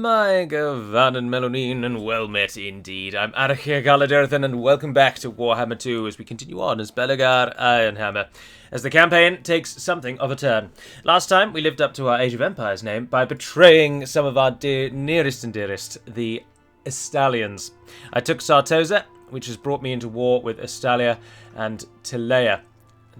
My Gavan and Melonin, and well met indeed. I'm Arachir Galaderthan, and welcome back to Warhammer 2 as we continue on as Belegar Ironhammer, as the campaign takes something of a turn. Last time, we lived up to our Age of Empires name by betraying some of our nearest and dearest, the Estalians. I took Zaragoza, which has brought me into war with Estalia and Tilea.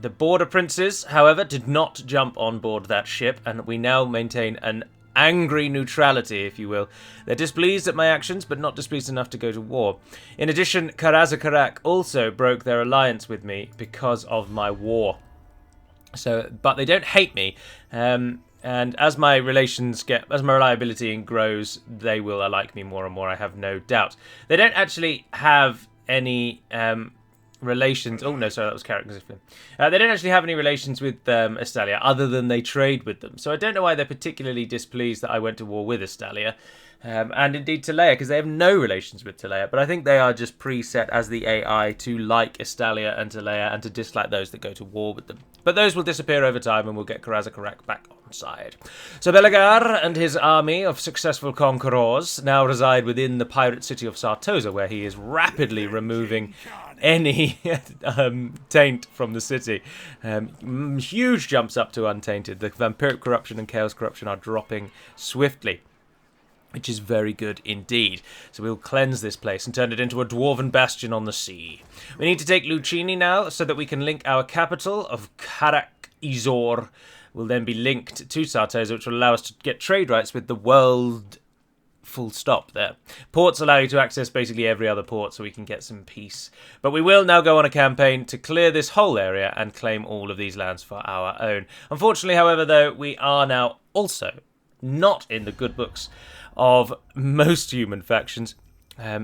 The border princes, however, did not jump on board that ship, and we now maintain an angry neutrality, if you will. They're displeased at my actions, but not displeased enough to go to war. In addition, Karazakarak also broke their alliance with me because of my war. But they don't hate me, and as my reliability grows, they will like me more and more, I have no doubt. They don't actually have any relations. Oh no, sorry, that was characters. They don't actually have any relations with Estalia, other than they trade with them. So I don't know why they're particularly displeased that I went to war with Estalia, and indeed Tilea, because they have no relations with Tilea. But I think they are just preset as the AI to like Estalia and Tilea and to dislike those that go to war with them. But those will disappear over time, and we'll get Karazakarak back on side. So Belegar and his army of successful conquerors now reside within the pirate city of Zaragoza, where he is rapidly removing any taint from the city. Huge jumps up to untainted. The vampiric corruption and chaos corruption are dropping swiftly, which is very good indeed. So we'll cleanse this place and turn it into a dwarven bastion on the sea. We need to take WHII now so that we can link our capital of Karak-Izor. Will then be linked to Zaragoza, which will allow us to get trade rights with the world. Full stop there. Ports allow you to access basically every other port, so we can get some peace. But we will now go on a campaign to clear this whole area and claim all of these lands for our own. Unfortunately, however, though, we are now also not in the good books of most human factions.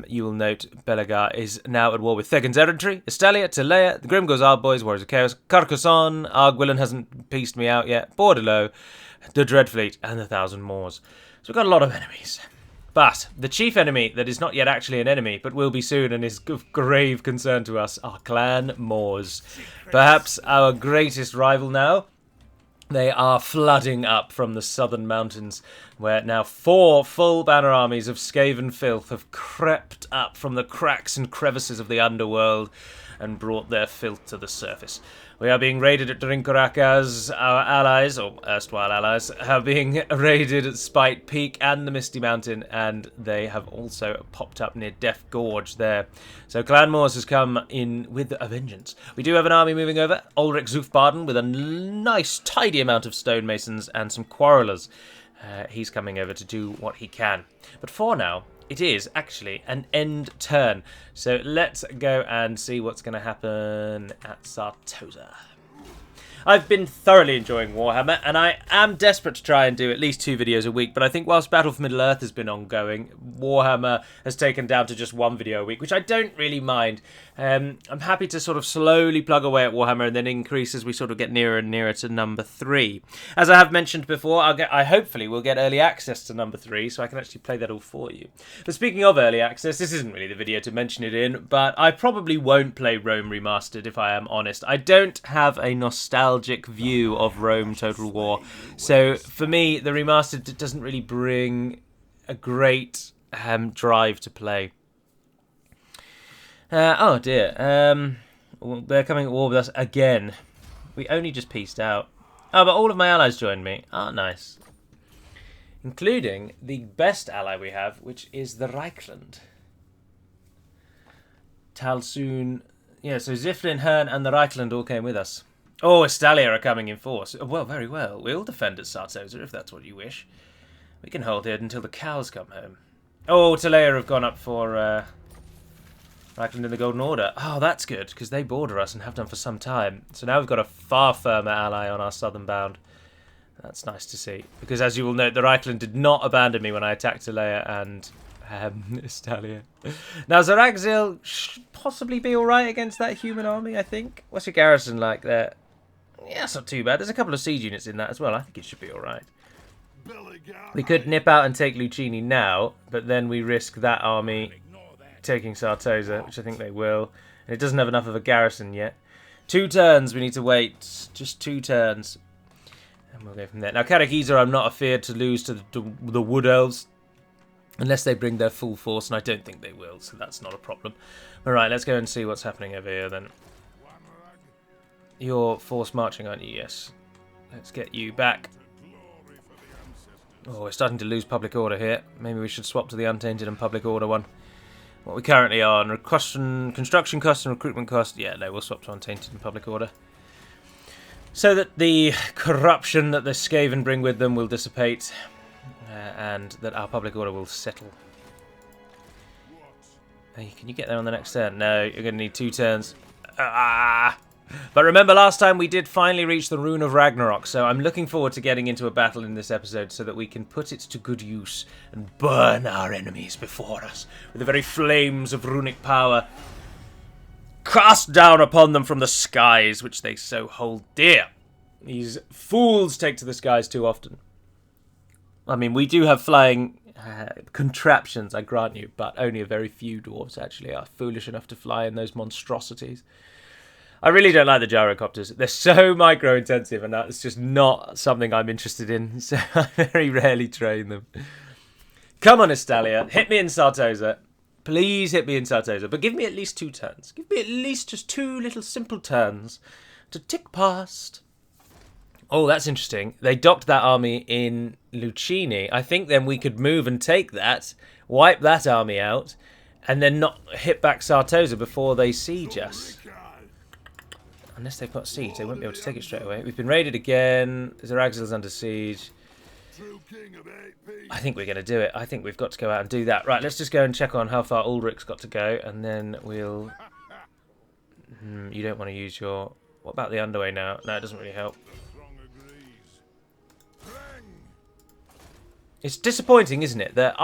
You will note Belegar is now at war with Thegan's Errantry, Estalia, Tilea, the Grimgozar Boys, Warriors of Chaos, Carcassonne, Arguillan hasn't pieced me out yet, Bordelot, the Dreadfleet, and the Thousand Moors. So we've got a lot of enemies. But the chief enemy that is not yet actually an enemy, but will be soon and is of grave concern to us, are Clan Moors. Perhaps our greatest rival now. They are flooding up from the southern mountains, where now 4 full banner armies of Skaven filth have crept up from the cracks and crevices of the underworld and brought their filth to the surface. We are being raided at Drinkorak as our allies, or erstwhile allies, are being raided at Spite Peak and the Misty Mountain, and they have also popped up near Death Gorge there. So Clan Moors has come in with a vengeance. We do have an army moving over, Ulrich Zufbaden, with a nice, tidy amount of stonemasons and some quarrelers. He's coming over to do what he can. But for now, it is actually an end turn. So let's go and see what's going to happen at Zaragoza. I've been thoroughly enjoying Warhammer, and I am desperate to try and do at least 2 videos a week, but I think whilst Battle for Middle-earth has been ongoing, Warhammer has taken down to just 1 video a week, which I don't really mind. I'm happy to sort of slowly plug away at Warhammer and then increase as we sort of get nearer and nearer to number 3. As I have mentioned before, I hopefully will get early access to number 3, so I can actually play that all for you. But speaking of early access, this isn't really the video to mention it in, but I probably won't play Rome Remastered, if I am honest. I don't have a nostalgic view of Rome Total War, so for me the remastered doesn't really bring a great drive to play. Oh dear, they're coming at war with us again. We only just peaced out. Oh, but all of my allies joined me. Oh, nice, including the best ally we have, which is the Reichland. Talsoon, yeah, so Ziflin, Hern and the Reichland all came with us. Oh, Estalia are coming in force. Well, very well. We'll defend at Zaragoza if that's what you wish. We can hold it until the cows come home. Oh, Tilea have gone up for Reichland in the Golden Order. Oh, that's good, because they border us and have done for some time. So now we've got a far firmer ally on our southern bound. That's nice to see. Because as you will note, the Reichland did not abandon me when I attacked Tilea and Estalia. Now, Zaragoza should possibly be alright against that human army, I think. What's your garrison like there? Yeah, it's not too bad. There's a couple of siege units in that as well. I think it should be alright. We could nip out and take WHII now, but then we risk that army taking Zaragoza, which I think they will. And it doesn't have enough of a garrison yet. 2 turns we need to wait. Just 2 turns. And we'll go from there. Now, Karak-Izor, I'm not afeared to lose to the Wood Elves. Unless they bring their full force, and I don't think they will, so that's not a problem. Alright, let's go and see what's happening over here then. You're force marching, aren't you? Yes. Let's get you back. Oh, we're starting to lose public order here. Maybe we should swap to the Untainted and public order one. What we currently are on construction cost and recruitment cost. Yeah, no, we'll swap to Untainted and public order. So that the corruption that the Skaven bring with them will dissipate. And that our public order will settle. Hey, can you get there on the next turn? No, you're going to need 2 turns. But remember last time we did finally reach the Rune of Ragnarok, so I'm looking forward to getting into a battle in this episode so that we can put it to good use and burn our enemies before us with the very flames of runic power cast down upon them from the skies, which they so hold dear. These fools take to the skies too often. I mean, we do have flying contraptions, I grant you, but only a very few dwarves actually are foolish enough to fly in those monstrosities. I really don't like the gyrocopters. They're so micro-intensive, and that's just not something I'm interested in, so I very rarely train them. Come on, Estalian, hit me in Zaragoza. Please hit me in Zaragoza, but give me at least 2 turns. Give me at least just 2 little simple turns to tick past. Oh, that's interesting. They docked that army in Lucchini. I think then we could move and take that, wipe that army out, and then not hit back Zaragoza before they siege us. Unless they've got siege, they won't be able to take it straight away. We've been raided again. Zaragoza's under siege. I think we're going to do it. I think we've got to go out and do that. Right, let's just go and check on how far Ulrich's got to go, and then we'll... you don't want to use your... What about the underway now? No, it doesn't really help. It's disappointing, isn't it, that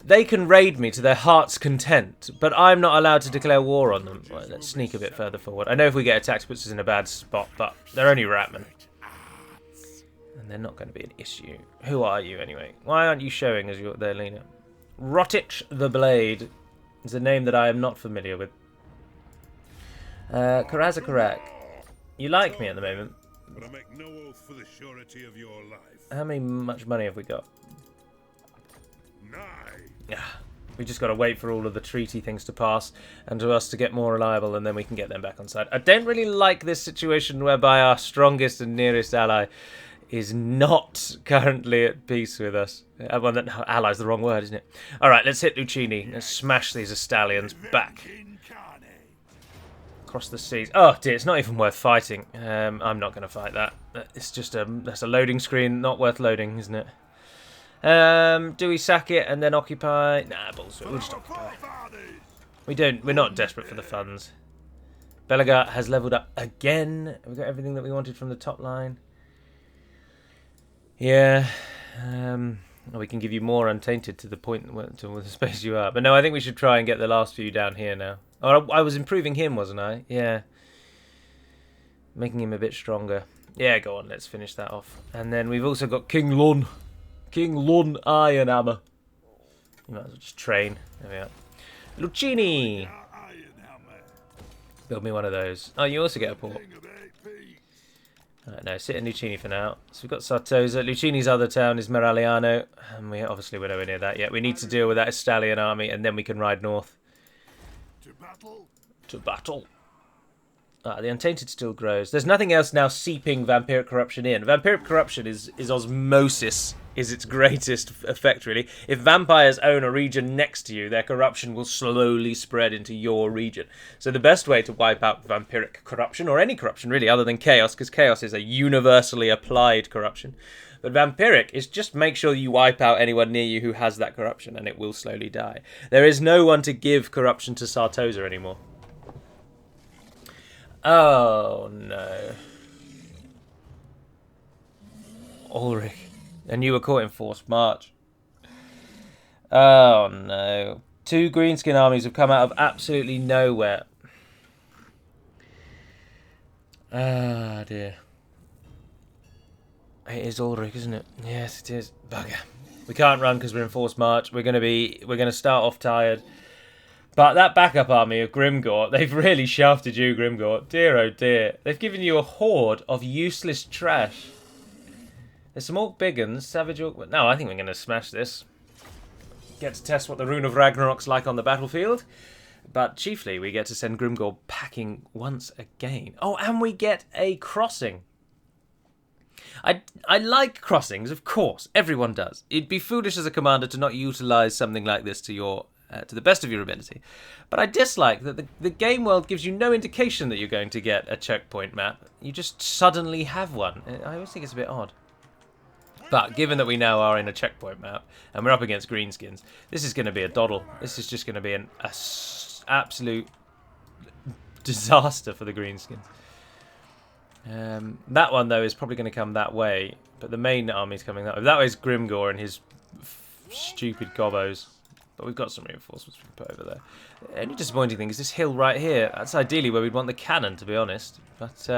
they can raid me to their heart's content, but I'm not allowed to declare war on them. Well, let's sneak a bit further forward. I know if we get attacked, it puts us in a bad spot, but they're only ratmen. And they're not going to be an issue. Who are you, anyway? Why aren't you showing as their leader? Rotich the Blade is a name that I am not familiar with. Karazakarak. You like me at the moment. But I make no oath for the surety of your life. How much money have we got? 9. Yeah, we just got to wait for all of the treaty things to pass and to us to get more reliable, and then we can get them back on side. I don't really like this situation whereby our strongest and nearest ally is not currently at peace with us. Well, ally's the wrong word, isn't it? All right, let's hit Lucchini. Let's smash these Estalians back. Across the seas. Oh dear, it's not even worth fighting. I'm not going to fight that. It's just that's a loading screen, not worth loading, isn't it? Do we sack it and then occupy? Nah, bullshit. We'll just occupy. We're not desperate for the funds. Belegar has leveled up again. We've got everything that we wanted from the top line. Yeah. We can give you more Untainted to the point to the space you are. But no, I think we should try and get the last few down here now. Oh, I was improving him, wasn't I? Yeah. Making him a bit stronger. Yeah, go on, let's finish that off. And then we've also got King Lun. King Lun Ironhammer. You might as well just train. There we are. Lucchini! Build me one of those. Oh, you also get a port. Alright, no, sit in Lucchini for now. So we've got Zaragoza. Lucchini's other town is Meragliano. And we're nowhere near that yet. We need to deal with that Estalian army, and then we can ride north. To battle. The Untainted still grows. There's nothing else now seeping vampiric corruption in. Vampiric corruption is osmosis, is its greatest effect, really. If vampires own a region next to you, their corruption will slowly spread into your region. So the best way to wipe out vampiric corruption, or any corruption, really, other than chaos, because chaos is a universally applied corruption, but vampiric is just make sure you wipe out anyone near you who has that corruption, and it will slowly die. There is no one to give corruption to Zaragoza anymore. Oh, no. Ulrich. And you were caught in forced march. Oh, no. 2 greenskin armies have come out of absolutely nowhere. Ah, dear. It is Ulrich, isn't it? Yes, it is. Bugger. We can't run because we're in forced march. We're going to start off tired. But that backup army of Grimgor, they've really shafted you, Grimgor. Dear, oh dear. They've given you a horde of useless trash. There's some Orc Big Uns, Savage Orc... No, I think we're going to smash this. get to test what the Rune of Ragnarok's like on the battlefield. But chiefly, we get to send Grimgor packing once again. Oh, and we get a crossing. I like crossings, of course. Everyone does. It'd be foolish as a commander to not utilise something like this to the best of your ability. But I dislike that the game world gives you no indication that you're going to get a checkpoint map. You just suddenly have one. I always think it's a bit odd. But given that we now are in a checkpoint map and we're up against greenskins, this is going to be a doddle. This is just going to be an absolute disaster for the greenskins. That one, though, is probably going to come that way, but the main army's coming that way. That way is Grimgor and his stupid gobos. But we've got some reinforcements we can put over there. The only disappointing thing is this hill right here. That's ideally where we'd want the cannon, to be honest. But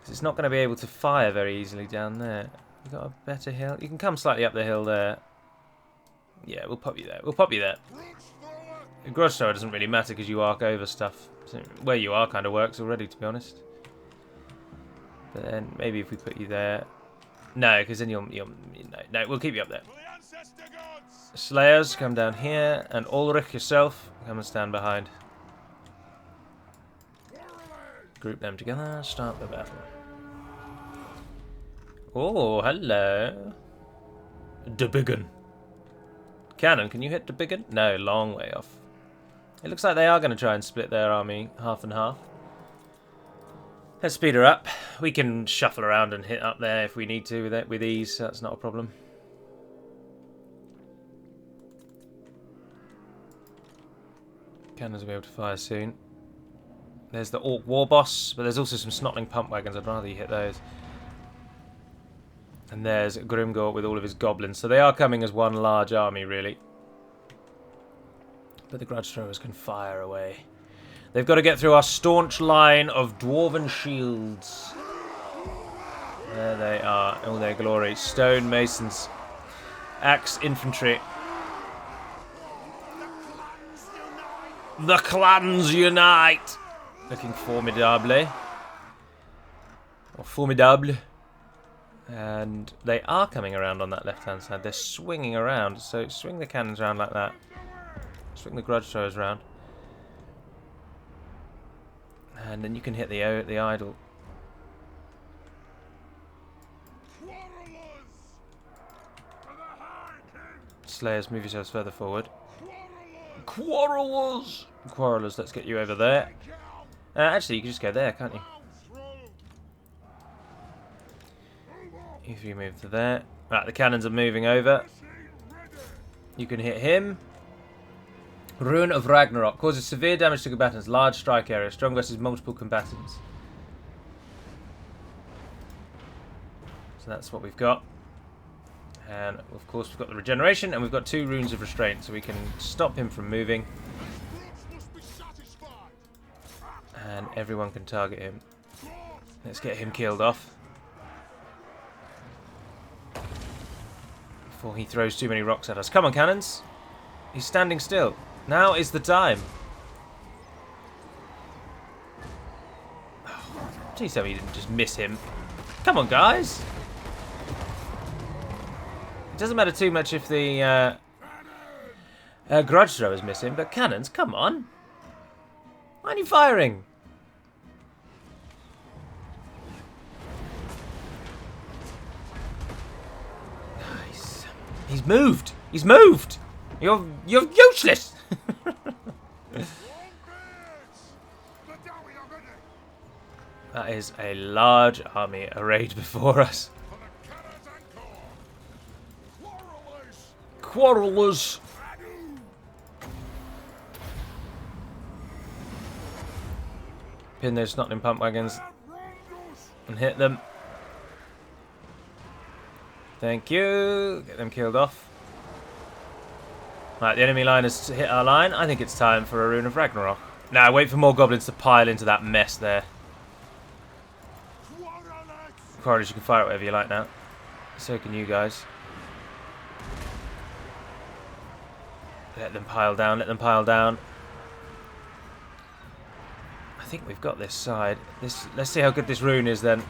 it's not going to be able to fire very easily down there. We've got a better hill. You can come slightly up the hill there. Yeah, we'll pop you there. We'll pop you there. The grudge thrower doesn't really matter because you arc over stuff. So where you are kind of works already, to be honest. But then maybe if we put you there. No, because then you'll no, we'll keep you up there. Slayers, come down here, and Ulrich yourself, come and stand behind. Group them together, start the battle. Oh, hello. The Biggin. Cannon, can you hit the Biggin? No, long way off. It looks like they are going to try and split their army half and half. Let's speed her up. We can shuffle around and hit up there if we need to with ease, so that's not a problem. Cannons will be able to fire soon. There's the Orc War Boss, but there's also some Snotling Pump Wagons. I'd rather you hit those. And there's Grimgor with all of his goblins. So they are coming as one large army, really. But the Grudge Throwers can fire away. They've got to get through our staunch line of Dwarven shields. There they are, all their glory. Stone Masons. Axe Infantry. The clans unite! Looking formidable. Or formidable. And they are coming around on that left-hand side. They're swinging around. So swing the cannons around like that. Swing the grudge throwers around. And then you can hit the idol. Slayers, move yourselves further forward. Quarrelers! Quarrelers, let's get you over there. Actually, you can just go there, can't you? If you move to there. Right, the cannons are moving over. You can hit him. Rune of Ragnarok. Causes severe damage to combatants. Large strike area. Strong versus multiple combatants. So that's what we've got. And of course we've got the regeneration and we've got 2 runes of restraint. So we can stop him from moving. And everyone can target him. Let's get him killed off. Before he throws too many rocks at us. Come on, cannons. He's standing still. Now is the time. Oh, please tell me you didn't just miss him. Come on, guys. It doesn't matter too much if the grudge throwers miss him, but cannons, come on. Why aren't you firing? Nice. He's moved. He's moved. You're useless. That is a large army arrayed before us. Quarrelers. Pin those Snotling Pump Wagons and hit them. Thank you. Get them killed off. Right, the enemy line has hit our line. I think it's time for a Rune of Ragnarok. Now, wait for more goblins to pile into that mess there. Quarrelers, you can fire it whatever you like now. So can you guys. Let them pile down, let them pile down. I think we've got this side. Let's see how good this rune is then.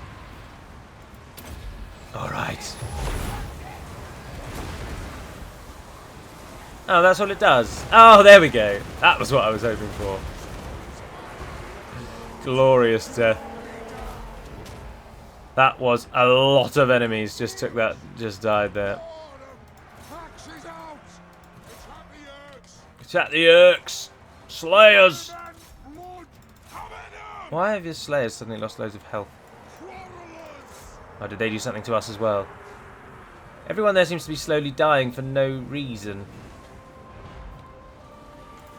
Alright. Oh, that's all it does. Oh, there we go. That was what I was hoping for. Glorious death. That was a lot of enemies just died there. Attack the Urks! Slayers! Why have your Slayers suddenly lost loads of health? Oh, did they do something to us as well? Everyone there seems to be slowly dying for no reason.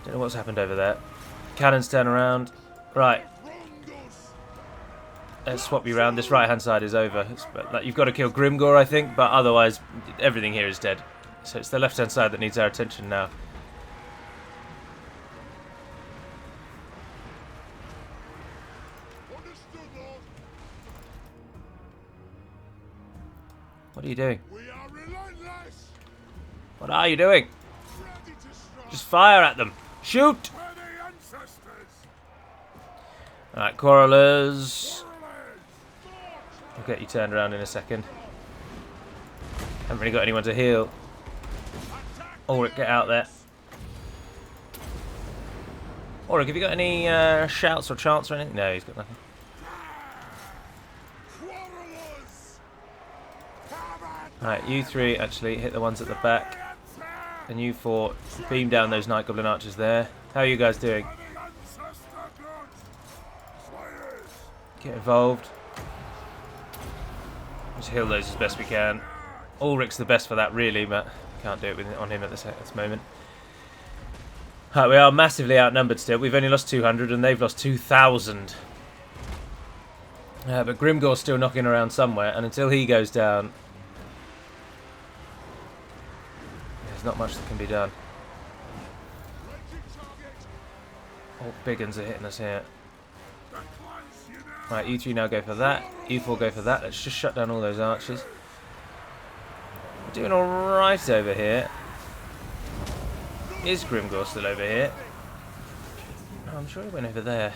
Don't know what's happened over there. Cannons turn around. Right. Let's swap you around. This right-hand side is over. You've got to kill Grimgor, I think, but otherwise everything here is dead. So it's the left-hand side that needs our attention now. What are you doing? What are you doing? Just fire at them. Shoot! Alright, Quarrelers. I'll get you turned around in a second. Haven't really got anyone to heal. Ulrich, get out there. Ulrich, have you got any shouts or chants or anything? No, he's got nothing. Alright, you three actually hit the ones at the back. And you four beam down those Night Goblin archers there. How are you guys doing? Get involved. Just heal those as best we can. Ulrich's the best for that really, but can't do it on him at this moment. Right, we are massively outnumbered still. We've only lost 200 and they've lost 2,000. But Grimgor's still knocking around somewhere, and until he goes down, there's not much that can be done. All big uns are hitting us here. Right, you three now go for that. You four go for that. Let's just shut down all those archers. We're doing alright over here. Is Grimgor still over here? Oh, I'm sure he went over there.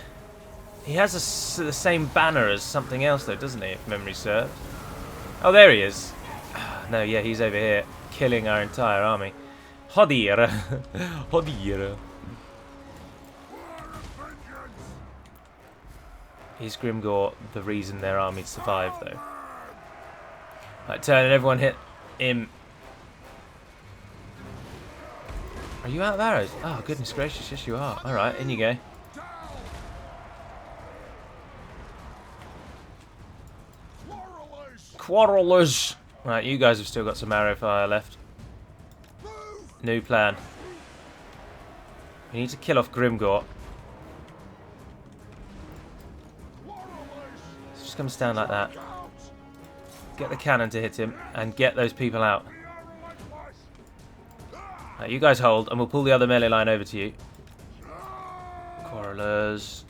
He has the same banner as something else though, doesn't he, if memory serves? Oh, there he is. No, yeah, he's over here, killing our entire army. Joder. Joder. Is Grimgor the reason their army survived, though? Right, turn and everyone hit him. Are you out of arrows? Oh, goodness gracious, yes you are. Alright, in you go. Quarrelers! Right, you guys have still got some arrow fire left. New plan. We need to kill off Grimgor. Just come stand like that. Get the cannon to hit him and get those people out. Right, you guys hold and we'll pull the other melee line over to you. Quarrelers.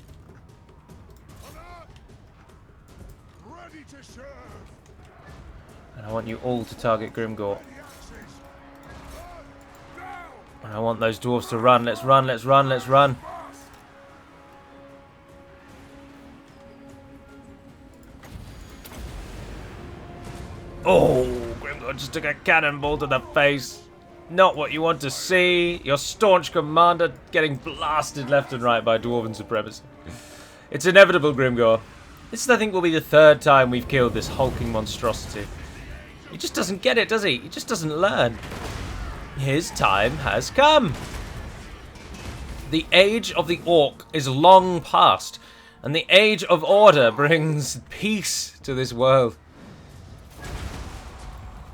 And I want you all to target Grimgor. And I want those dwarves to run. Let's run, let's run, let's run. Oh, Grimgor just took a cannonball to the face. Not what you want to see. Your staunch commander getting blasted left and right by dwarven supremacy. It's inevitable, Grimgor. This, I think, will be the third time we've killed this hulking monstrosity. He just doesn't get it, does he? He just doesn't learn. His time has come. The age of the orc is long past, and the age of order brings peace to this world.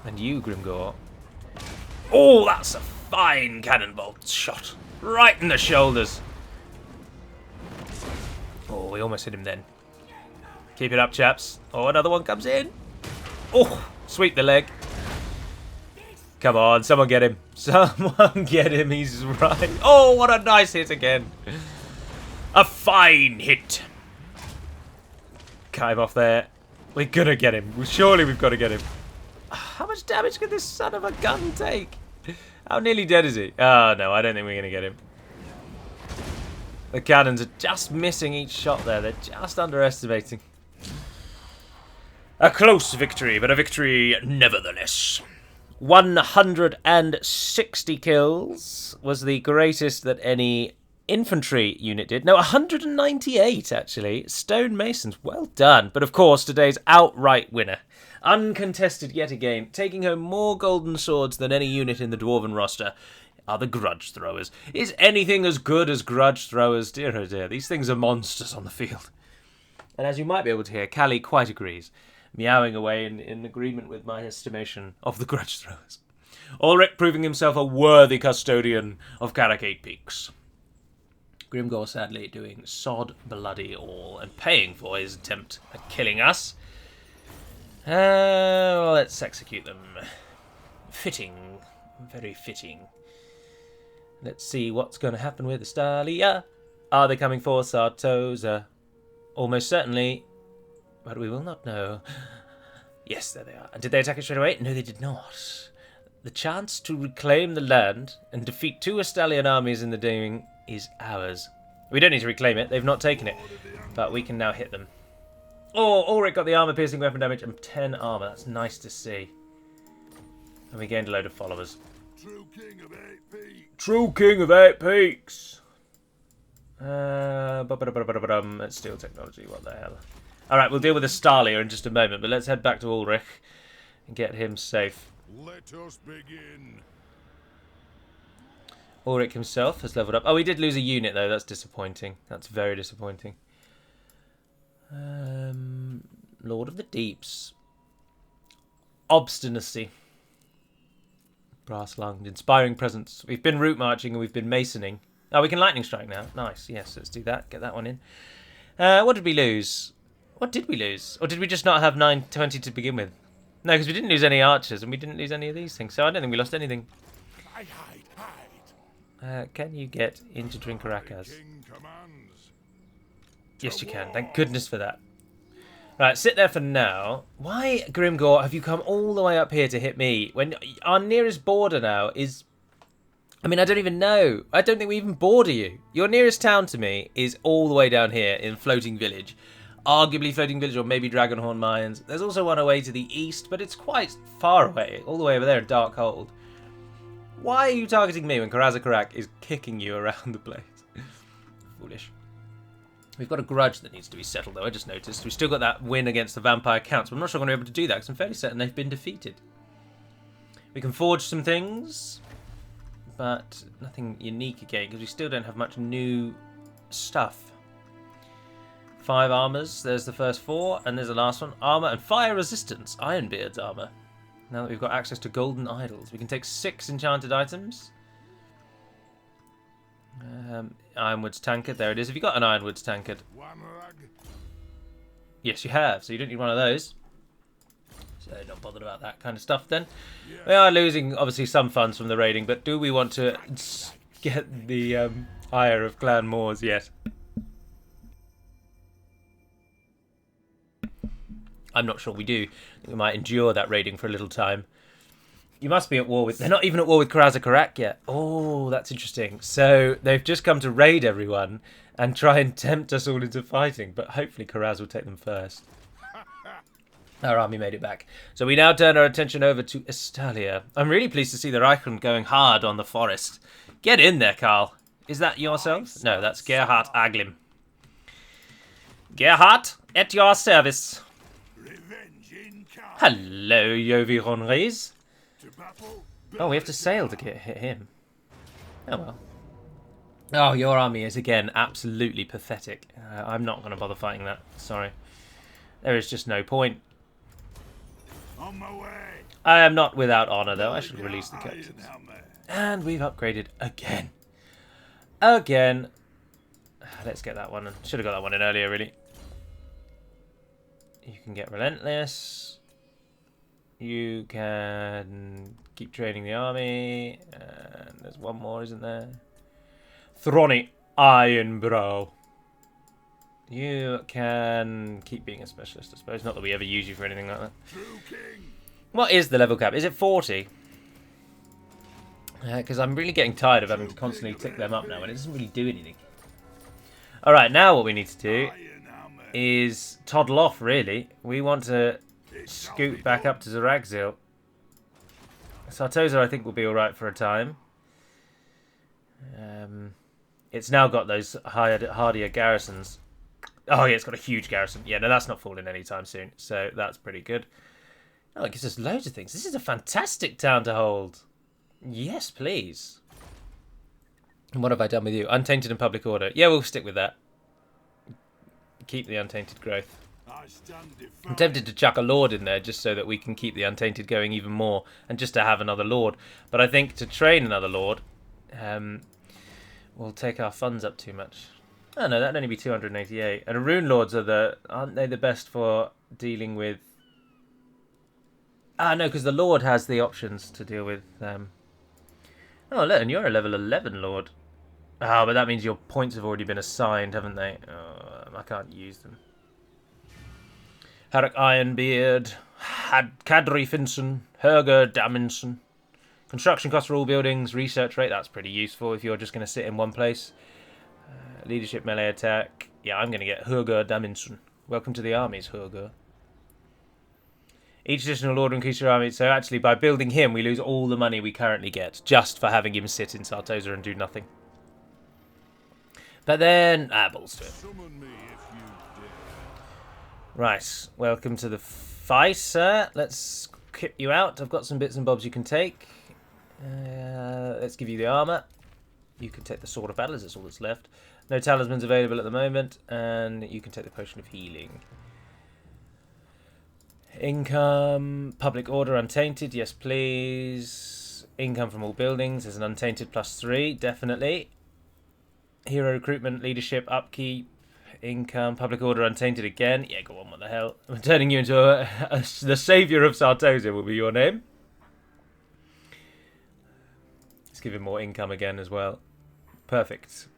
And you, Grimgor. Oh, that's a fine cannonball shot. Right in the shoulders. Oh, we almost hit him then. Keep it up, chaps. Oh, another one comes in. Oh, sweep the leg. Come on, someone get him. Someone get him, he's right. Oh, what a nice hit again. A fine hit. Cut him off there. We're gonna get him. Surely we've got to get him. How much damage can this son of a gun take? How nearly dead is he? Oh, no, I don't think we're going to get him. The cannons are just missing each shot there. They're just underestimating. A close victory, but a victory nevertheless. 160 kills was the greatest that any infantry unit did. No, 198 actually. Stone Masons, well done. But of course, today's outright winner, uncontested yet again, taking home more golden swords than any unit in the Dwarven roster, are the Grudge Throwers. Is anything as good as Grudge Throwers? Dear oh dear, these things are monsters on the field. And as you might be able to hear, Callie quite agrees, meowing away in agreement with my estimation of the Grudge Throwers. Ulrich proving himself a worthy custodian of Karakate Peaks. Grimgor sadly doing sod bloody all and paying for his attempt at killing us. Well, let's execute them. Fitting. Very fitting. Let's see what's going to happen with Estalia. Are they coming for Zaragoza? Almost certainly, but we will not know. Yes, there they are. And did they attack it straight away? No, they did not. The chance to reclaim the land and defeat 2 Estalian armies in the doing is ours. We don't need to reclaim it. They've not taken it. But we can now hit them. Oh, Ulrich got the armor-piercing weapon damage and 10 armor. That's nice to see. And we gained a load of followers. True king of 8 peaks. True king of 8 peaks. Let's steal technology. What the hell? Alright, we'll deal with Estalian in just a moment. But let's head back to Ulrich and get him safe. Let us begin. Ulrich himself has leveled up. Oh, he did lose a unit, though. That's disappointing. That's very disappointing. Lord of the Deeps. Obstinacy. Brass-lunged. Inspiring presence. We've been route marching and we've been masoning. Oh, we can lightning strike now. Nice. Yes, let's do that. Get that one in. What did we lose? What did we lose? Or did we just not have 920 to begin with? No, because we didn't lose any archers and we didn't lose any of these things. So I don't think we lost anything. Hide. Can you get into Drinkarakas? King commands. Yes, you can. Thank goodness for that. Right, sit there for now. Why, Grimgor, have you come all the way up here to hit me when our nearest border now is... I mean, I don't even know. I don't think we even border you. Your nearest town to me is all the way down here in Floating Village. Arguably Floating Village or maybe Dragonhorn Mines. There's also one away to the east, but it's quite far away. All the way over there in Darkhold. Why are you targeting me when Karazakarak is kicking you around the place? Foolish. We've got a grudge that needs to be settled, though, I just noticed. We've still got that win against the Vampire Counts, but I'm not sure I'm going to be able to do that, because I'm fairly certain they've been defeated. We can forge some things, but nothing unique again, because we still don't have much new stuff. 5 armors, there's the first 4, and there's the last one. Armor and fire resistance, Ironbeard's armor. Now that we've got access to golden idols, we can take 6 enchanted items. Ironwood's tankard, there it is. Have you got an Ironwood's tankard? Yes, you have, so you don't need one of those. So not bothered about that kind of stuff then. Yeah. We are losing, obviously, some funds from the raiding, but do we want to get the ire of Clan Moors yet? I'm not sure we do. I think we might endure that raiding for a little time. You must be at war with... They're not even at war with Karazakarak yet. Oh, that's interesting. So they've just come to raid everyone and try and tempt us all into fighting. But hopefully Karaz will take them first. Our army made it back. So we now turn our attention over to Estalia. I'm really pleased to see the Reichland going hard on the forest. Get in there, Carl. Is that yourself? No, that's Gerhard Aglim. Gerhard, at your service. Hello, Yovi Ronreis. Oh, we have to sail to hit him. Oh, well. Oh, your army is, again, absolutely pathetic. I'm not going to bother fighting that. Sorry. There is just no point. On my way. I am not without honour, though. I should release the captains. And we've upgraded again. Again. Let's get that one. Should have got that one in earlier, really. You can get Relentless. You can keep training the army. And there's one more, isn't there? Throny Ironbrow. You can keep being a specialist, I suppose. Not that we ever use you for anything like that. What is the level cap? Is it 40? Because I'm really getting tired of having to constantly tick them up now, and it doesn't really do anything. Alright, now what we need to do is toddle off, really. We want to scoot back up to Zaragoza. Zaragoza, I think, will be alright for a time. It's now got those hardier garrisons. Oh, yeah, it's got a huge garrison. Yeah, no, that's not falling anytime soon. So that's pretty good. Oh, it gives us loads of things. This is a fantastic town to hold. Yes, please. And what have I done with you? Untainted and public order. Yeah, we'll stick with that. Keep the untainted growth. I'm tempted to chuck a lord in there just so that we can keep the untainted going even more and just to have another lord. But I think to train another lord will take our funds up too much. Oh no, that'd only be 288. And rune lords aren't they the best for dealing with? Ah no, because the lord has the options to deal with. Oh look, and you're a level 11 lord. Ah, but that means your points have already been assigned, haven't they? Oh, I can't use them. Harak Ironbeard, Kadri Finson, Herger Daminson. Construction costs for all buildings, research rate, that's pretty useful if you're just going to sit in one place. Leadership melee attack. Yeah, I'm going to get Herger Daminson. Welcome to the armies, Herger. Each additional lord will increase your army. So actually, by building him, we lose all the money we currently get just for having him sit in Zaragoza and do nothing. But then, balls to it. Right, welcome to the fight, sir. Let's kip you out. I've got some bits and bobs you can take. Let's give you the armour. You can take the sword of battle, as that's all that's left. No talismans available at the moment, and you can take the potion of healing. Income, public order, untainted, yes please. Income from all buildings, there's an untainted +3, definitely. Hero recruitment, leadership, upkeep, income, public order, untainted again. Yeah, go on, what the hell. I'm turning you into the saviour of Zaragoza will be your name. Let's give him more income again as well. Perfect.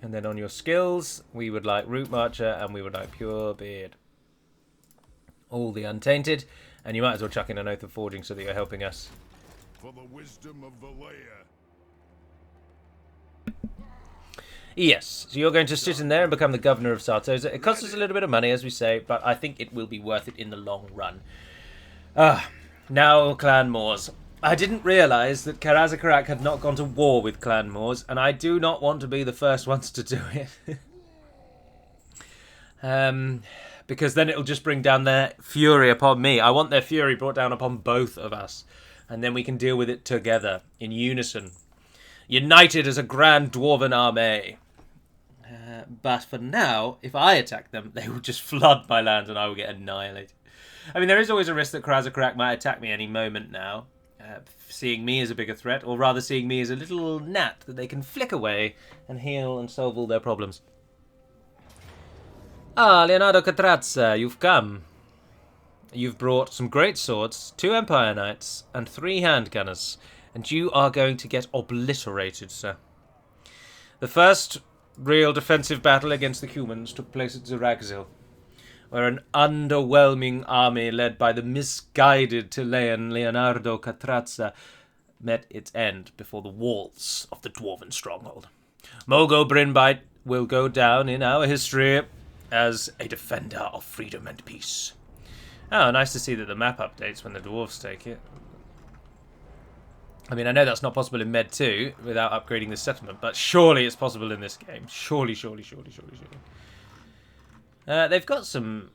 And then on your skills, we would like Root Marcher and we would like Pure Beard. All the untainted. And you might as well chuck in an Oath of Forging so that you're helping us. For the wisdom of Valea. Yes, so you're going to sit in there and become the governor of Zaragoza. It costs us a little bit of money, as we say, but I think it will be worth it in the long run. Now Clan Moors. I didn't realise that Karazakarak had not gone to war with Clan Moors, and I do not want to be the first ones to do it. Because then it'll just bring down their fury upon me. I want their fury brought down upon both of us, and then we can deal with it together, in unison. United as a grand dwarven army. But for now, if I attack them, they will just flood my land and I will get annihilated. I mean, there is always a risk that Karazakarak might attack me any moment now, seeing me as a bigger threat, or rather seeing me as a little gnat that they can flick away and heal and solve all their problems. Ah, Leonardo Catrazza, you've come. You've brought some great swords, 2 Empire Knights, and 3 handgunners, and you are going to get obliterated, sir. The first real defensive battle against the humans took place at Zaragoza, where an underwhelming army led by the misguided Chilean Leonardo Catrazza met its end before the walls of the dwarven stronghold. Mogo Brinbite will go down in our history as a defender of freedom and peace. Oh, nice to see that the map updates when the dwarves take it. I mean, I know that's not possible in Med 2 without upgrading the settlement, but surely it's possible in this game. Surely, surely, surely, surely, surely. They've got some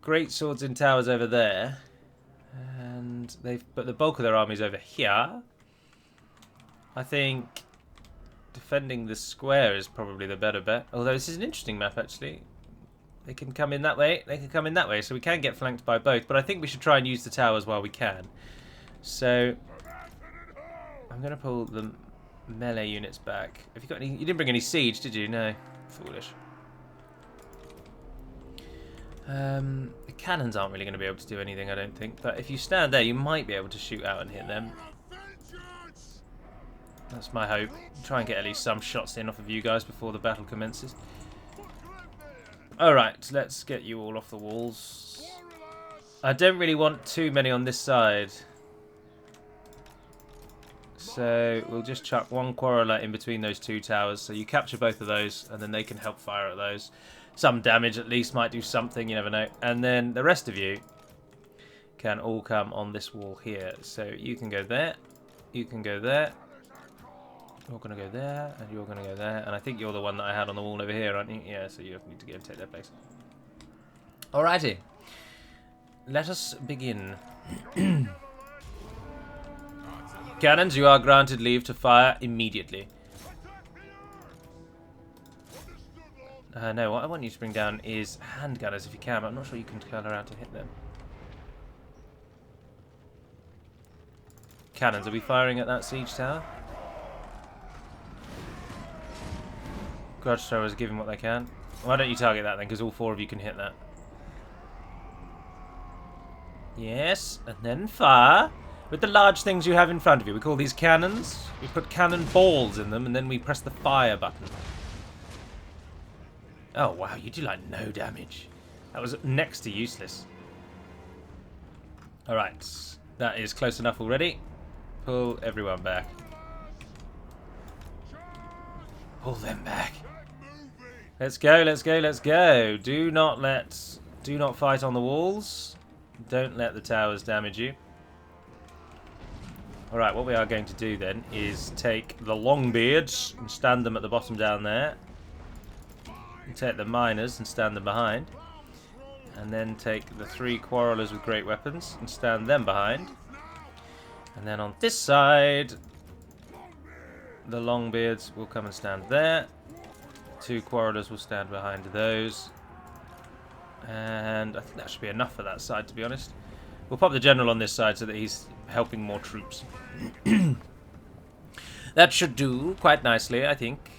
great swords in towers over there, and but the bulk of their army's over here. I think defending the square is probably the better bet. Although this is an interesting map, actually. They can come in that way, they can come in that way, so we can get flanked by both, but I think we should try and use the towers while we can. So I'm going to pull the melee units back. Have you got any? You didn't bring any siege, did you? No. Foolish. The cannons aren't really going to be able to do anything, I don't think. But if you stand there, you might be able to shoot out and hit them. That's my hope. Try and get at least some shots in off of you guys before the battle commences. Alright, let's get you all off the walls. I don't really want too many on this side. So we'll just chuck 1 quarreler in between those 2 towers. So you capture both of those, and then they can help fire at those. Some damage at least might do something, you never know. And then the rest of you can all come on this wall here. So you can go there, You can go there. You're going to go there, and you're going to go there. And I think you're the one that I had on the wall over here, aren't you? Yeah, so you need to go and take that place. Alrighty. Let us begin. Cannons, you are granted leave to fire immediately. No, what I want you to bring down is handgunners if you can, but I'm not sure you can turn around to hit them. Cannons, are we firing at that siege tower? Grudge throwers give them what they can. Why don't you target that then, because all 4 of you can hit that. Yes, and then fire with the large things you have in front of you. We call these cannons. We put cannon balls in them, and then we press the fire button. Oh wow, you do like no damage. That was next to useless. Alright, that is close enough already. Pull everyone back. Pull them back. Let's go, let's go, let's go. Do not fight on the walls. Don't let the towers damage you. Alright, what we are going to do then is take the Longbeards and stand them at the bottom down there. And take the miners and stand them behind. And then take the 3 quarrelers with great weapons and stand them behind. And then on this side, the Longbeards will come and stand there. 2 quarrelers will stand behind those. And I think that should be enough for that side, to be honest. We'll pop the general on this side so that he's helping more troops. That should do quite nicely, I think.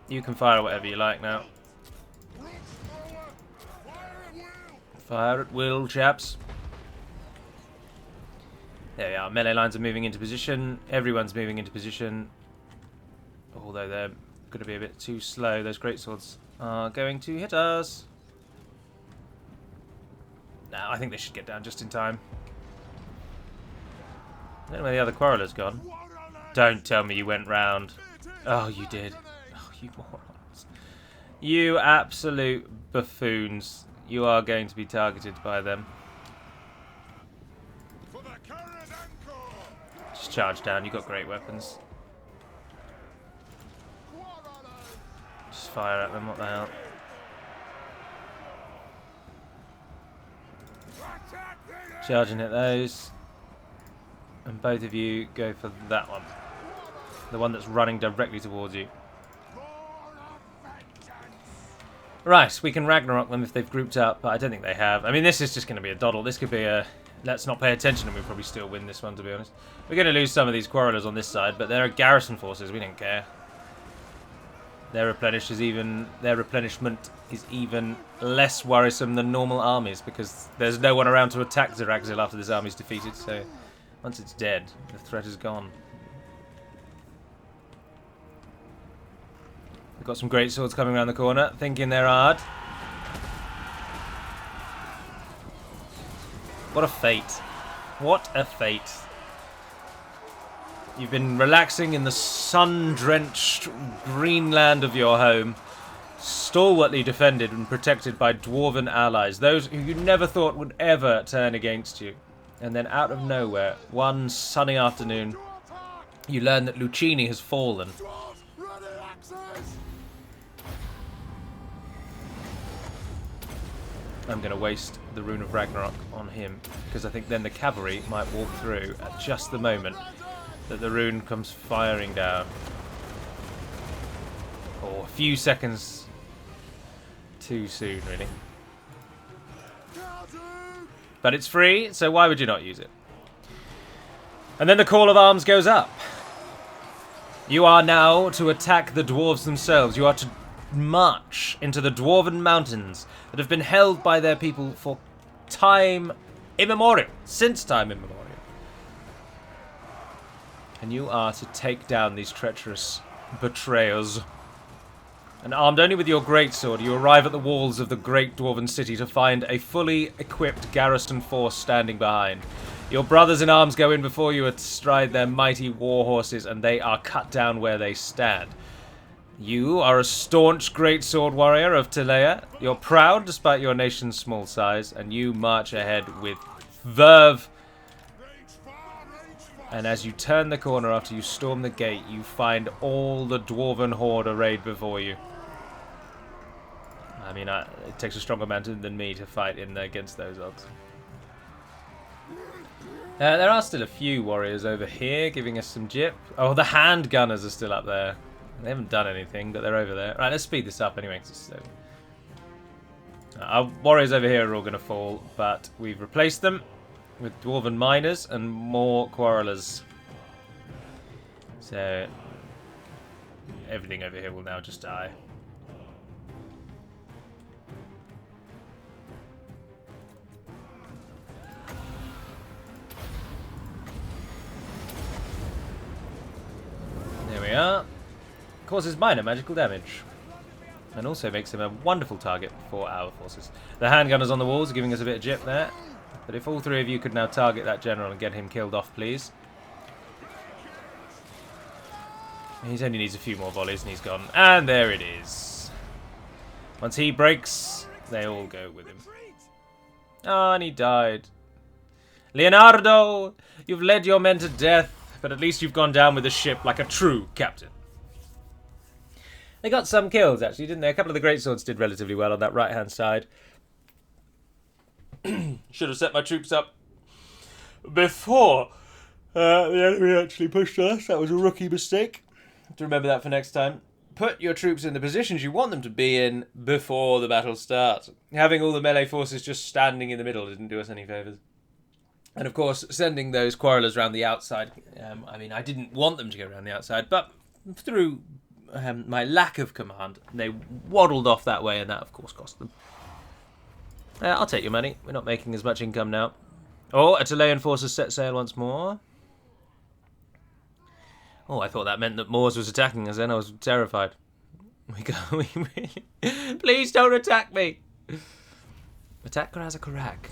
You can fire whatever you like now. Fire at will, chaps. There we are. Melee lines are moving into position. Everyone's moving into position. Although they're going to be a bit too slow. Those greatswords are going to hit us. No, I think they should get down just in time. I don't know where the other quarreller's gone. Don't tell me you went round. Oh, you did. Oh, you morons. You absolute buffoons. You are going to be targeted by them. Just charge down. You've got great weapons. Just fire at them. What the hell? Charging at those. And both of you go for that one. The one that's running directly towards you. Right, we can Ragnarok them if they've grouped up, but I don't think they have. I mean, this is just going to be a doddle. This could be a let's not pay attention and we'll probably still win this one, to be honest. We're going to lose some of these quarrelers on this side, but they're garrison forces. We don't care. Their replenishment is even less worrisome than normal armies because there's no one around to attack Zaragoza after this army's defeated, so once it's dead, the threat is gone. We've got some great swords coming around the corner, thinking they're hard. What a fate. What a fate. You've been relaxing in the sun-drenched green land of your home, stalwartly defended and protected by dwarven allies, those who you never thought would ever turn against you. And then out of nowhere, one sunny afternoon, you learn that WHII has fallen. I'm going to waste the Rune of Ragnarok on him, because I think then the cavalry might walk through at just the moment that the rune comes firing down. Or a few seconds too soon, really. But it's free, so why would you not use it? And then the call of arms goes up. You are now to attack the dwarves themselves. You are to march into the dwarven mountains that have been held by their people for time immemorial, since time immemorial. And you are to take down these treacherous betrayers. And armed only with your greatsword, you arrive at the walls of the great dwarven city to find a fully equipped garrison force standing behind. Your brothers in arms go in before you astride their mighty war horses, and they are cut down where they stand. You are a staunch greatsword warrior of Telea. You're proud despite your nation's small size, and you march ahead with verve And as you turn the corner after you storm the gate, you find all the Dwarven Horde arrayed before you. I mean, it takes a stronger man than me to fight in against those odds. There are still a few warriors over here giving us some jip. Oh, the handgunners are still up there. They haven't done anything, but they're over there. Right, let's speed this up anyway. Our warriors over here are all going to fall, but we've replaced them with Dwarven miners and more quarrelers. So everything over here will now just die. There we are. Causes minor magical damage. And also makes him a wonderful target for our forces. The handgunners on the walls are giving us a bit of jip there. But if all three of you could now target that general and get him killed off, please. He only needs a few more volleys and he's gone. And there it is. Once he breaks, they all go with him. Oh, and he died. Leonardo, you've led your men to death. But at least you've gone down with the ship like a true captain. They got some kills, actually, didn't they? A couple of the greatswords did relatively well on that right-hand side. Should have set my troops up before the enemy actually pushed us. That was a rookie mistake. To remember that for next time. Put your troops in the positions you want them to be in before the battle starts. Having all the melee forces just standing in the middle didn't do us any favours. And of course, sending those quarrelers around the outside, I mean, I didn't want them to go around the outside, but through my lack of command, they waddled off that way, and that, of course, cost them. I'll take your money. We're not making as much income now. Oh, Estalian forces set sail once more. Oh, I thought that meant that Moors was attacking us then. I was terrified. Please don't attack me! Attack Karazakarak.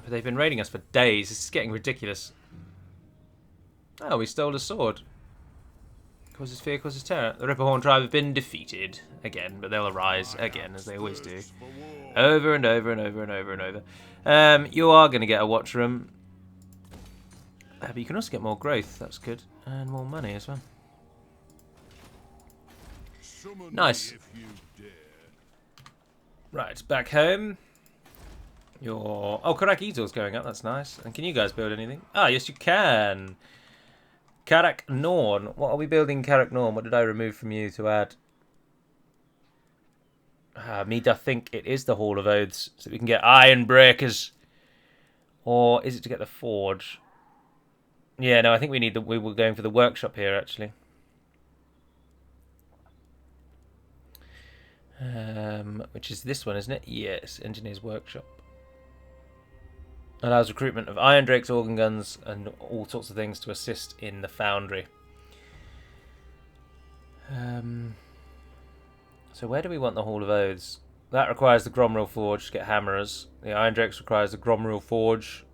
They've been raiding us for days. This is getting ridiculous. Oh, we stole a sword. Causes fear, causes terror. The Ripperhorn tribe have been defeated again, but they'll arise again, as they always do. Over and over and over and over and over. You are going to get a watch room. But you can also get more growth. That's good. And more money as well. Nice. Right, back home. Oh, Karak Easel's going up. That's nice. And can you guys build anything? Ah, yes, you can. Karak Norn. What are we building, Karak Norn? What did I remove from you to add? Me doth think it is the Hall of Oaths, so we can get iron breakers. Or is it to get the forge? Yeah, no, I think we need we were going for the workshop here, actually. Which is this one, isn't it? Yes, Engineer's Workshop. Allows recruitment of iron drakes, organ guns, and all sorts of things to assist in the foundry. So where do we want the Hall of Oaths? That requires the Gromril Forge to get hammerers. The iron drakes requires the Gromril Forge.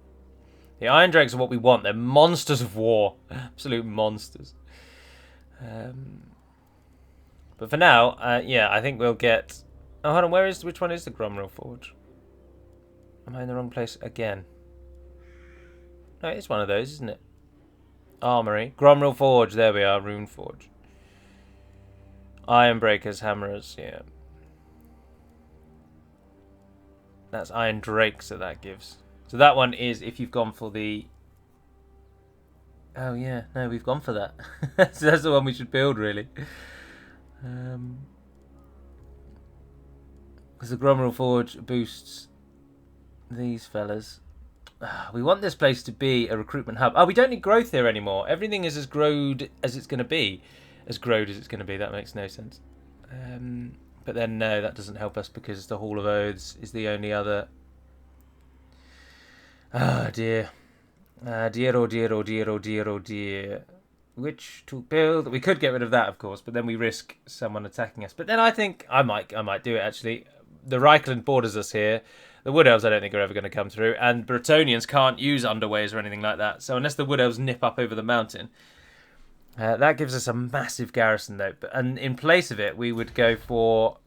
The iron drakes are what we want. They're monsters of war. Absolute monsters. But for now, yeah, I think we'll get... Oh, hold on, which one is the Gromril Forge? Am I in the wrong place again? No, it's one of those, isn't it? Armory. Gromril Forge, there we are, Rune Forge. Iron Breakers, Hammerers, yeah. That's Iron Drakes that gives. So that one is if you've gone for the... Oh yeah, no, we've gone for that. So that's the one we should build, really. Because the Gromril Forge boosts these fellas. We want this place to be a recruitment hub. Oh, we don't need growth here anymore. Everything is as growed as it's going to be. As growed as it's going to be. That makes no sense. But then, no, that doesn't help us because the Hall of Oaths is the only other... Ah, dear. Dear, oh dear, oh dear, oh dear, oh dear. Which to build? We could get rid of that, of course, but then we risk someone attacking us. But then I think I might do it, actually. The Reichland borders us here. The Wood Elves I don't think are ever going to come through. And Bretonnians can't use underways or anything like that. So unless the Wood Elves nip up over the mountain. That gives us a massive garrison, though. And in place of it, we would go for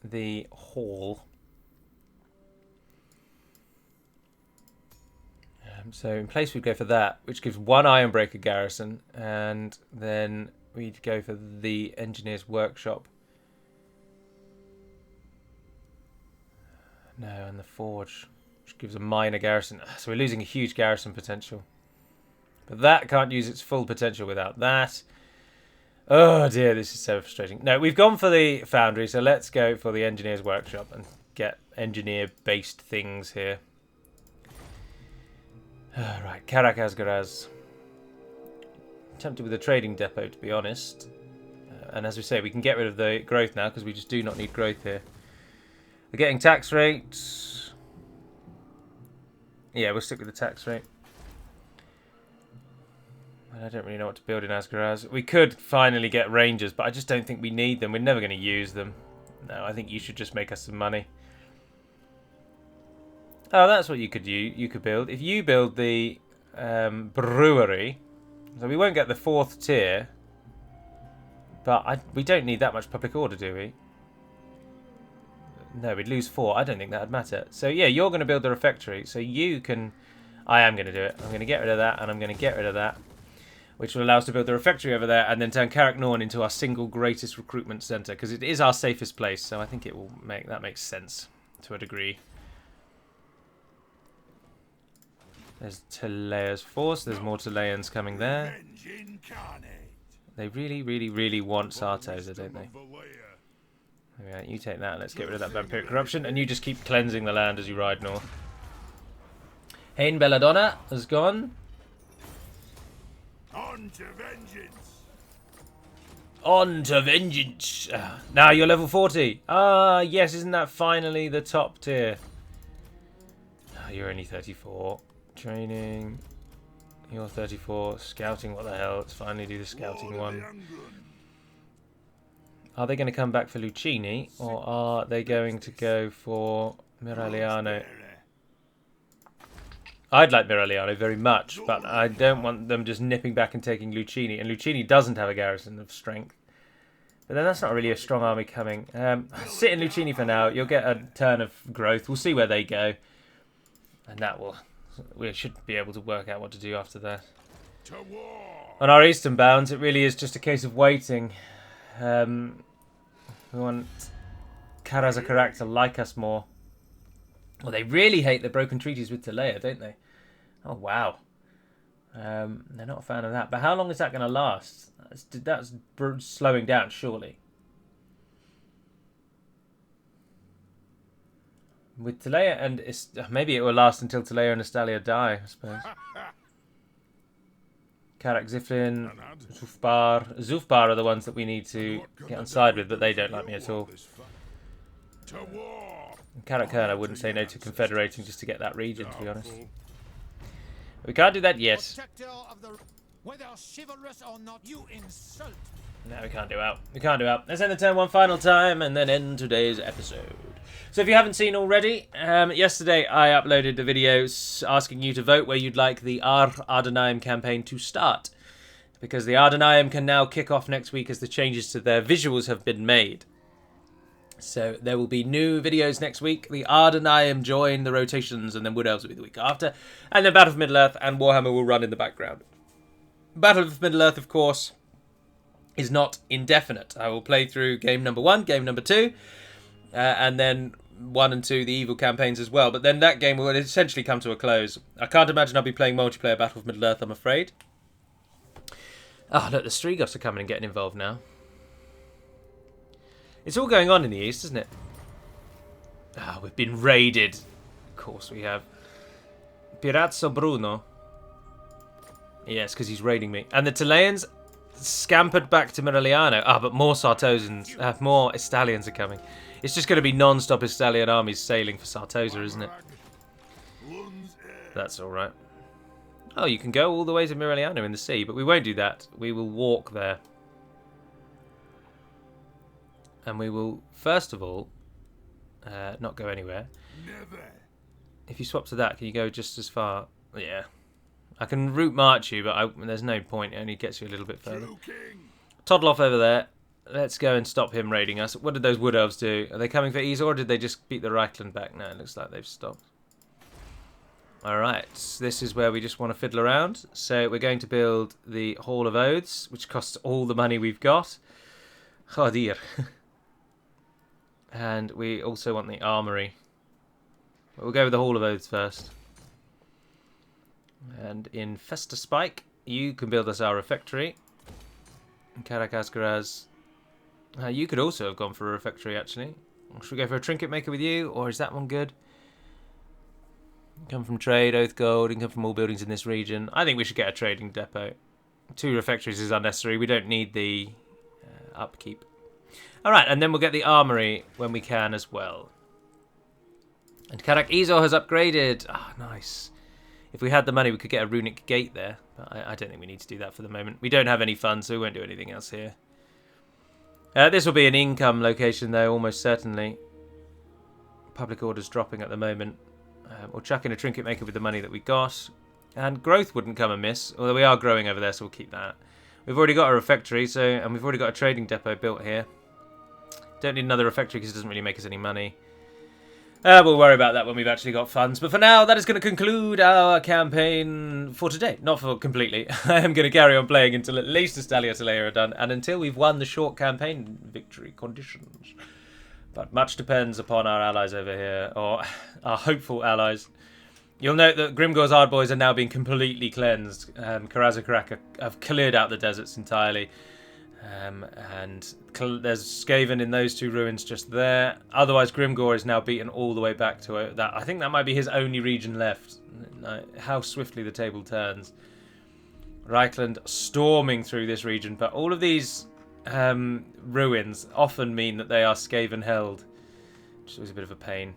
the Hall. So in place we'd go for that, which gives 1 Ironbreaker garrison, and then we'd go for the Engineer's Workshop. No, and the Forge, which gives a minor garrison. So we're losing a huge garrison potential. But that can't use its full potential without that. Oh dear, this is so frustrating. No, we've gone for the Foundry, so let's go for the Engineer's Workshop and get engineer-based things here. Right, Karak Asgaraz. Tempted with a trading depot, to be honest. And as we say, we can get rid of the growth now, because we just do not need growth here. We're getting tax rates. Yeah, we'll stick with the tax rate. I don't really know what to build in Asgaraz. We could finally get rangers, but I just don't think we need them. We're never going to use them. No, I think you should just make us some money. Oh, that's what you could build. If you build the brewery, so we won't get the 4th tier, but we don't need that much public order, do we? No, we'd lose 4. I don't think that would matter. So yeah, you're going to build the refectory, so you can... I am going to do it. I'm going to get rid of that, and I'm going to get rid of that, which will allow us to build the refectory over there, and then turn Karak Norn into our single greatest recruitment centre, because it is our safest place, so I think it will make... that makes sense to a degree. There's Telea's force. There's more Teleans coming there. They really, really, really want Zaragoza, don't they? Alright, you take that. Let's get rid of that vampiric corruption, and you just keep cleansing the land as you ride north. Hain Belladonna has gone. On to vengeance. On to vengeance. Now you're level 40. Ah, yes, isn't that finally the top tier? Oh, you're only 34. Training. You're 34. Scouting, what the hell? Let's finally do the scouting one. Are they going to come back for Lucchini, or are they going to go for Miragliano? I'd like Miragliano very much, but I don't want them just nipping back and taking Lucchini. And Lucchini doesn't have a garrison of strength. But then that's not really a strong army coming. Sit in Lucchini for now. You'll get a turn of growth. We'll see where they go. And that will... we should be able to work out what to do after that. On our eastern bounds, it really is just a case of waiting. We want Karazakarak to like us more. Well, they really hate the broken treaties with Telea, don't they? Oh, wow. They're not a fan of that. But how long is that going to last? That's slowing down, surely. With Telea and... maybe it will last until Telea and Estalian die, I suppose. Karak Ziflin, Zufbar. Zufbar are the ones that we need to get on side with, but they don't like me at all. Karak Kern, I wouldn't say no to confederating just to get that region, to be honest. We can't do that yet. No, we can't do out. We can't do out. Let's end the turn one final time and then end today's episode. So if you haven't seen already, yesterday I uploaded a video asking you to vote where you'd like the Ardenaim campaign to start. Because the Ardenaim can now kick off next week as the changes to their visuals have been made. So there will be new videos next week. The Ardenaim join the rotations, and then Wood Elves will be the week after. And then Battle of Middle-earth and Warhammer will run in the background. Battle of Middle-earth, of course, is not indefinite. I will play through game number 1, game number 2, and then 1 and 2, the Evil campaigns as well. But then that game will essentially come to a close. I can't imagine I'll be playing multiplayer Battle of Middle-earth, I'm afraid. Oh, look, the Strigoths are coming and getting involved now. It's all going on in the east, isn't it? Ah, we've been raided. Of course we have. Pirazzo Bruno. Yes, because he's raiding me. And the Teleans scampered back to Miragliano. Ah, but more Sartosans, more Estalians are coming. It's just going to be non-stop Estalian armies sailing for Zaragoza, isn't it? That's all right. Oh, you can go all the way to Miragliano in the sea, but we won't do that. We will walk there. And we will, first of all, not go anywhere. If you swap to that, can you go just as far? Yeah. I can route march you, but there's no point. It only gets you a little bit further. Toddle off over there. Let's go and stop him raiding us. What did those Wood Elves do? Are they coming for ease, or did they just beat the Reichland back? No, it looks like they've stopped. Alright, this is where we just want to fiddle around. So we're going to build the Hall of Oaths, which costs all the money we've got. Oh dear. And we also want the Armory. But we'll go with the Hall of Oaths first. And in Festa Spike, you can build us our refectory. Karak Asgaraz. You could also have gone for a refectory, actually. Should we go for a trinket maker with you, or is that one good? Come from trade, Oath Gold, and come from all buildings in this region. I think we should get a trading depot. 2 refectories is unnecessary. We don't need the upkeep. Alright, and then we'll get the armory when we can as well. And Karak Izor has upgraded. Ah, nice. If we had the money, we could get a runic gate there. But I don't think we need to do that for the moment. We don't have any funds, so we won't do anything else here. This will be an income location, though, almost certainly. Public orders dropping at the moment. We'll chuck in a trinket maker with the money that we got. And growth wouldn't come amiss, although we are growing over there, so we'll keep that. We've already got a refectory, and we've already got a trading depot built here. Don't need another refectory because it doesn't really make us any money. We'll worry about that when we've actually got funds. But for now, that is going to conclude our campaign for today. Not for completely. I am going to carry on playing until at least Estalian are done, and until we've won the short campaign victory conditions. But much depends upon our allies over here, or our hopeful allies. You'll note that Grimgor's Ardboys are now being completely cleansed. Karazakrak have cleared out the deserts entirely. And there's Skaven in those 2 ruins just there. Otherwise, Grimgor is now beaten all the way back to that. I think that might be his only region left. How swiftly the table turns. Reichland storming through this region, but all of these ruins often mean that they are Skaven held, which is always a bit of a pain.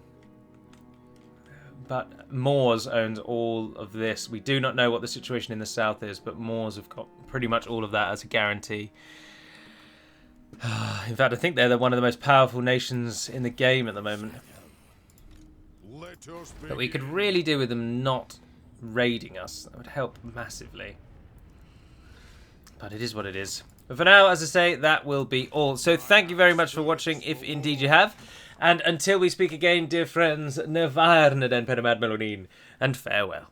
But Moors owns all of this. We do not know what the situation in the south is, but Moors have got pretty much all of that as a guarantee. In fact, I think they're one of the most powerful nations in the game at the moment. But we could really do with them not raiding us. That would help massively. But it is what it is. But for now, as I say, that will be all. So thank you very much for watching, if indeed you have. And until we speak again, dear friends, Nevarne den Penamad Melonin, and farewell.